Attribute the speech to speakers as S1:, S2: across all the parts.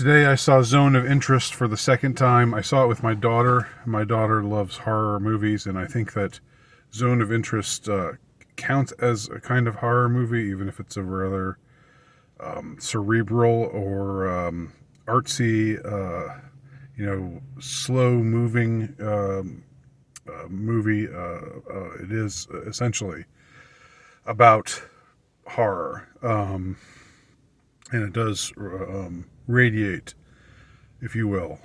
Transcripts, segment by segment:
S1: Today I saw Zone of Interest for the second time. I saw it with my daughter. My daughter loves horror movies, and I think that Zone of Interest counts as a kind of horror movie, even if it's a rather cerebral or artsy, slow-moving movie. It is essentially about horror, and it does radiate, if you will,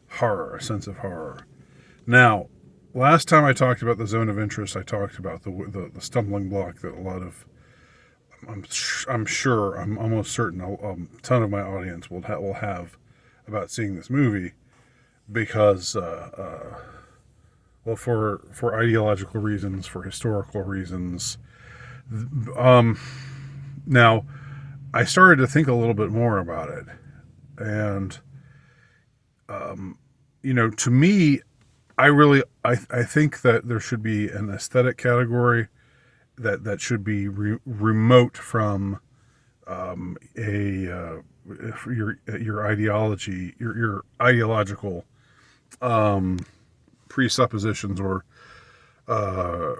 S1: horror, a sense of horror. Now, last time I talked about the Zone of Interest, I talked about the stumbling block that a lot of, I'm almost certain, a ton of my audience will have about seeing this movie, because, for ideological reasons, for historical reasons. Now, I started to think a little bit more about it, and to me, I think that there should be an aesthetic category that should be remote from your ideology, your ideological presuppositions or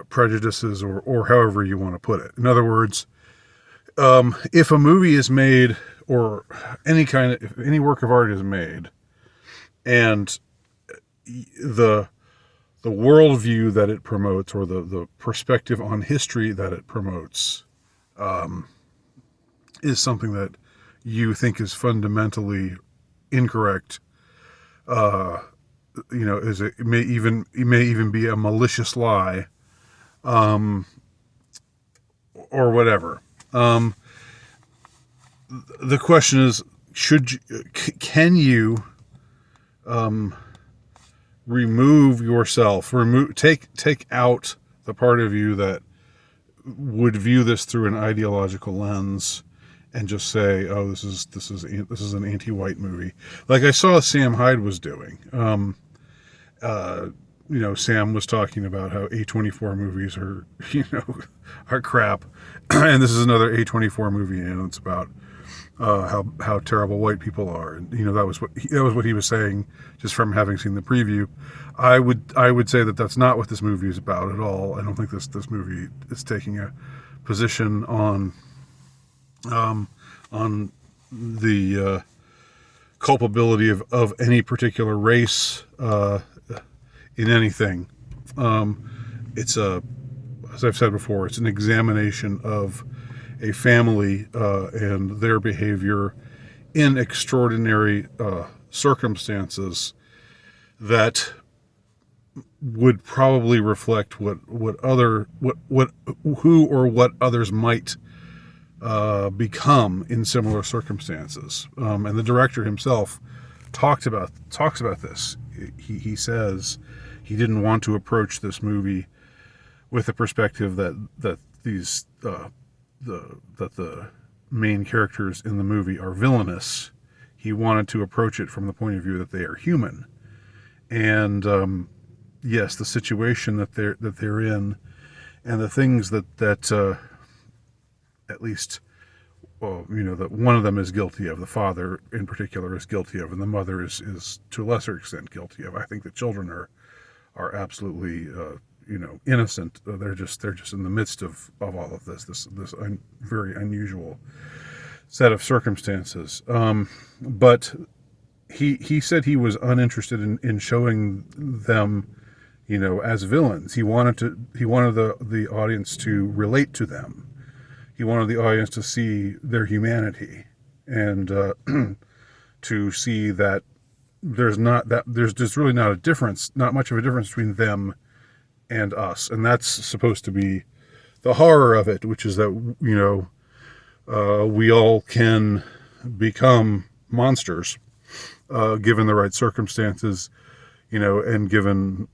S1: prejudices, or however you want to put it. In other words, if a movie is made, or if any work of art is made, and the worldview that it promotes, or the perspective on history that it promotes, is something that you think is fundamentally incorrect, it may even be a malicious lie, or whatever. The question is, can you remove yourself, take out the part of you that would view this through an ideological lens, and just say, "Oh, this is an anti-white movie," like I saw Sam Hyde was doing. Sam was talking about how A24 movies are, are crap, and this is another A24 movie, and it's about how terrible white people are, and that was what he was saying, just from having seen the preview. I would say that that's not what this movie is about at all. I don't think this movie is taking a position on the culpability of any particular race in anything. It's as I've said before, it's an examination of a family and their behavior in extraordinary circumstances that would probably reflect what others might become in similar circumstances. And the director himself talks about this. He says he didn't want to approach this movie with the perspective that the main characters in the movie are villainous. He wanted to approach it from the point of view that they are human, and yes, the situation that they're in, and the things that at least, that one of them is guilty of, the father in particular is guilty of, and the mother is to a lesser extent guilty of. I think the children are absolutely innocent. They're just in the midst of all of this very unusual set of circumstances. But he said he was uninterested in showing them, as villains. He wanted the audience to relate to them. He wanted the audience to see their humanity, and to see that there's just really not much of a difference between them and us. And that's supposed to be the horror of it, which is that, we all can become monsters, given the right circumstances, and given,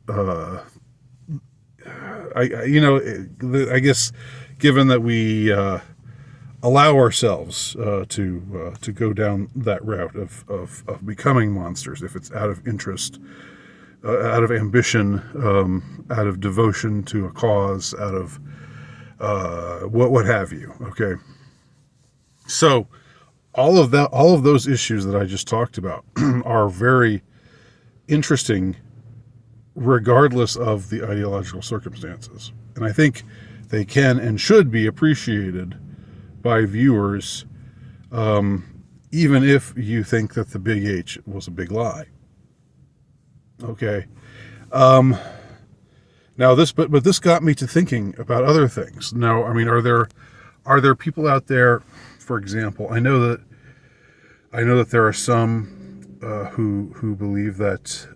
S1: I guess, given that we allow ourselves to go down that route of becoming monsters, if it's out of interest, out of ambition, out of devotion to a cause, out of what have you. Okay, so all of those issues that I just talked about are very interesting regardless of the ideological circumstances. And I think they can and should be appreciated by viewers, even if you think that the big H was a big lie. Okay. Now but this got me to thinking about other things. Now, I mean, are there people out there, for example, I know that there are some who believe that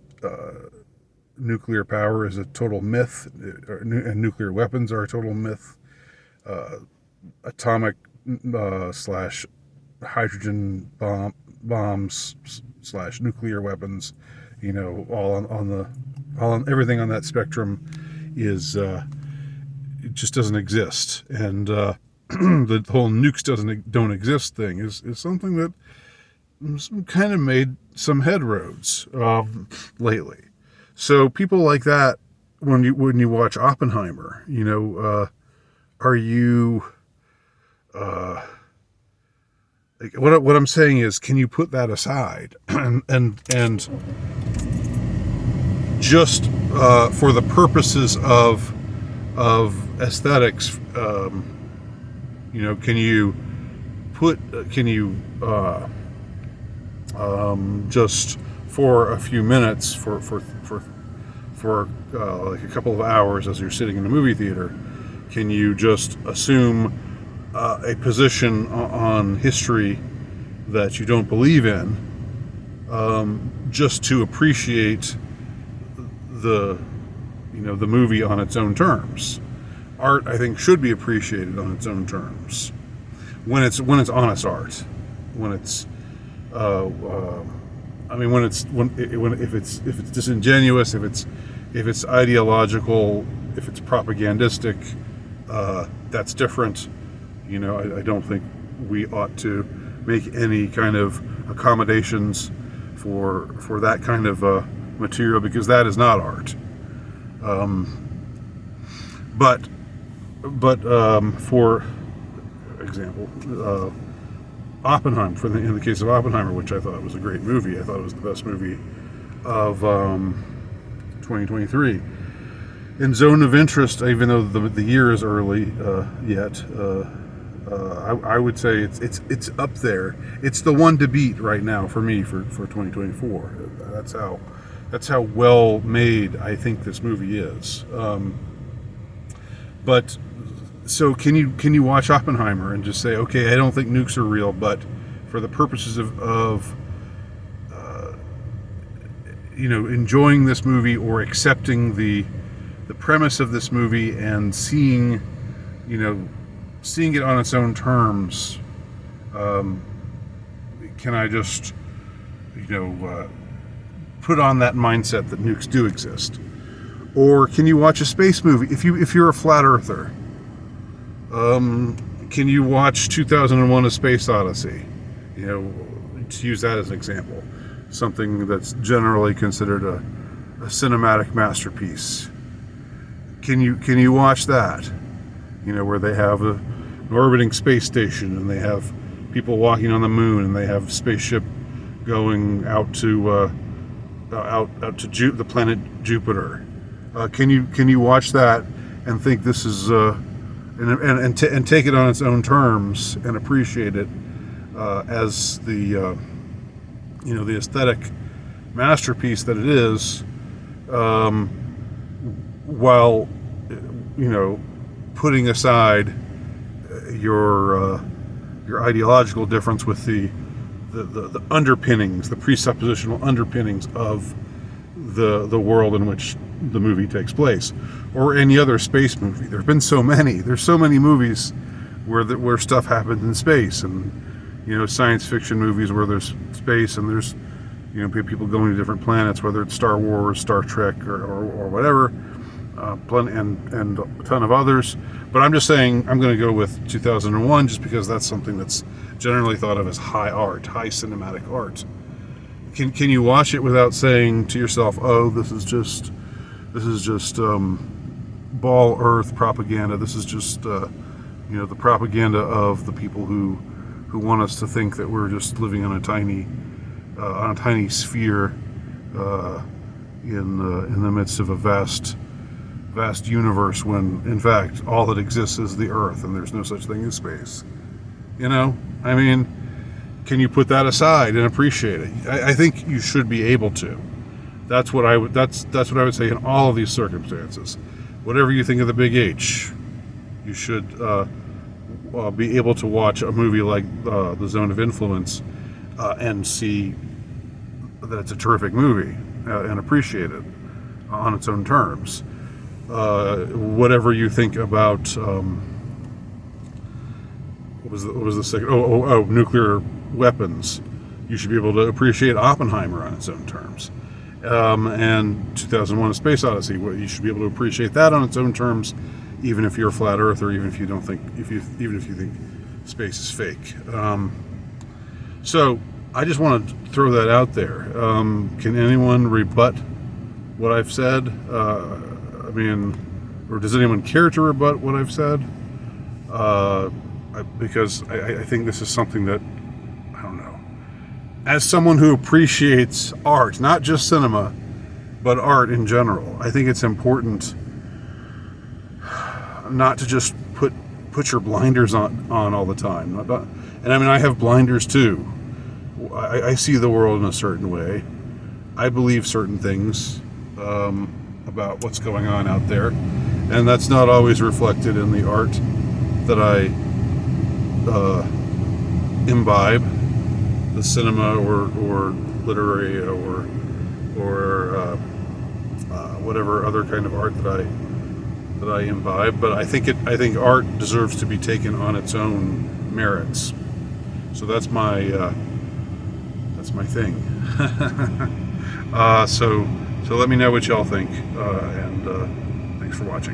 S1: nuclear power is a total myth, and nuclear weapons are a total myth. Atomic slash hydrogen bombs slash nuclear weapons, all on everything on that spectrum is it just doesn't exist, and the whole nukes don't exist thing is something that kind of made some headroads lately. So people like that, when you watch Oppenheimer, are you like, what I'm saying is, can you put that aside and just for the purposes of aesthetics, can you just for a few minutes, for like a couple of hours as you're sitting in the movie theater, can you just assume a position on history that you don't believe in, just to appreciate the movie on its own terms? Art, I think, should be appreciated on its own terms when it's honest art, when it's if it's disingenuous, if it's ideological, if it's propagandistic, that's different. I don't think we ought to make any kind of accommodations for that kind of material, because that is not art. But for example, Oppenheimer, in the case of Oppenheimer, which I thought was a great movie, I thought it was the best movie of 2023. In Zone of Interest, even though the year is early yet, I would say it's up there. It's the one to beat right now for me for 2024. That's how well made I think this movie is. But so can you watch Oppenheimer and just say, okay, I don't think nukes are real, but for the purposes of enjoying this movie or accepting the premise of this movie and seeing it on its own terms, can I just put on that mindset that nukes do exist? Or can you watch a space movie if you're a flat earther? Can you watch 2001: A Space Odyssey? To use that as an example, something that's generally considered a cinematic masterpiece. Can you watch that? Where they have an orbiting space station, and they have people walking on the moon, and they have spaceship going out to the planet Jupiter. Can you watch that and think this is and take it on its own terms and appreciate it as the the aesthetic masterpiece that it is, while putting aside your ideological difference with the underpinnings, the presuppositional underpinnings of the world in which the movie takes place, or any other space movie. There have been so many. There's so many movies where stuff happens in space, and science fiction movies where there's space and there's people going to different planets, whether it's Star Wars, Star Trek, or whatever, and a ton of others. But I'm just saying, I'm going to go with 2001 just because that's something that's generally thought of as high art, high cinematic art. Can you watch it without saying to yourself, oh, this is just ball earth propaganda. This is just the propaganda of the people who who want us to think that we're just living on a tiny sphere in the midst of a vast universe, when in fact all that exists is the Earth and there's no such thing as space. I mean, can you put that aside and appreciate it? I think you should be able to. That's what I would say in all of these circumstances. Whatever you think of the Big H, you should be able to watch a movie like The Zone of Influence and see that it's a terrific movie and appreciate it on its own terms. Whatever you think about what was the second? Nuclear weapons. You should be able to appreciate Oppenheimer on its own terms. And 2001: A Space Odyssey. You should be able to appreciate that on its own terms, even if you're a flat earther, even if you think space is fake. So I just want to throw that out there. Can anyone rebut what I've said? Or does anyone care to rebut what I've said? Because I think this is something that, I don't know, as someone who appreciates art, not just cinema, but art in general, I think it's important not to just put your blinders on all the time. And I have blinders too. I see the world in a certain way. I believe certain things about what's going on out there, and that's not always reflected in the art that I imbibe, the cinema or literary or whatever other kind of art that I imbibe. But I think art deserves to be taken on its own merits. So that's my thing. So let me know what y'all think, and thanks for watching.